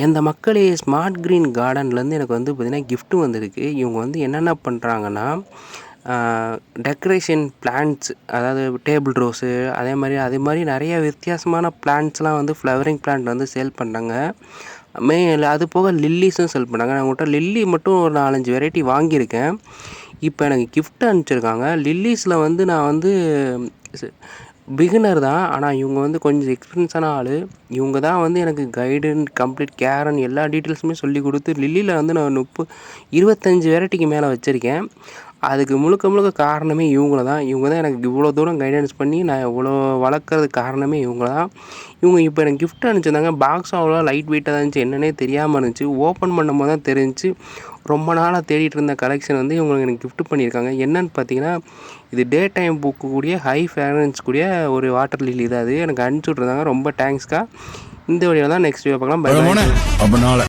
இந்த மக்களே smart green கார்டன்லேருந்து எனக்கு வந்து பார்த்திங்கன்னா கிஃப்ட் வந்திருக்கு. இவங்க வந்து என்னென்ன பண்ணுறாங்கன்னா, டெக்கரேஷன் பிளான்ட்ஸ் அதாவது டேபிள் ரோஸு அதே மாதிரி நிறைய வித்தியாசமான பிளான்ட்ஸ்லாம் வந்து ஃப்ளவரிங் பிளான்ட் வந்து சேல் பண்ணுறாங்க. அது போக லில்லிஸும் சேல் பண்ணாங்க. நான் உங்கள்கிட்ட லில்லி மட்டும் ஒரு 4, 5 வெரைட்டி வாங்கியிருக்கேன். இப்போ எனக்கு கிஃப்ட் அனுப்பிச்சிருக்காங்க. லில்லிஸில் வந்து நான் வந்து பிகினர் தான். ஆனால் இவங்க வந்து கொஞ்சம் எக்ஸ்பீரியன்ஸான ஆள். இவங்க தான் வந்து எனக்கு கைடன் கம்ப்ளீட் கேர்ன்னு எல்லா டீட்டெயில்ஸுமே சொல்லி கொடுத்து லில்லியில் வந்து நான் 25 வெரைட்டிக்கு மேலே வச்சுருக்கேன். அதுக்கு முழுக்க காரணமே இவங்கள தான். இவங்க தான் எனக்கு இவ்வளோ தூரம் கைடன்ஸ் பண்ணி நான் இவ்வளோ வளர்க்குறதுக்கு காரணமே இவங்க தான். இவங்க இப்போ எனக்கு கிஃப்ட் அனுப்பிச்சிருந்தாங்க. பாக்ஸ் அவ்வளோ லைட் வெயிட்டாக தான் இருந்துச்சு. என்னன்னே தெரியாமல் இருந்துச்சு. ஓப்பன் பண்ணும்போது தான் தெரிஞ்சுச்சு. ரொம்ப நாளாக தேடிட்டு இருந்த கலெக்ஷன் வந்து இவங்க எனக்கு கிஃப்ட் பண்ணியிருக்காங்க. என்னன்னு பார்த்தீங்கன்னா, இது டே டைம் பூக்கக்கூடிய ஹை ஃப்ராக்ரன்ஸ் கூடிய ஒரு வாட்டர் லில்லி தான். அது எனக்கு அனுப்பிச்சி விட்ருந்தாங்க. ரொம்ப தேங்க்ஸ்க்கா. இந்த வீடியோ தான் நெக்ஸ்ட் வீடியோ பார்க்கலாம். பை.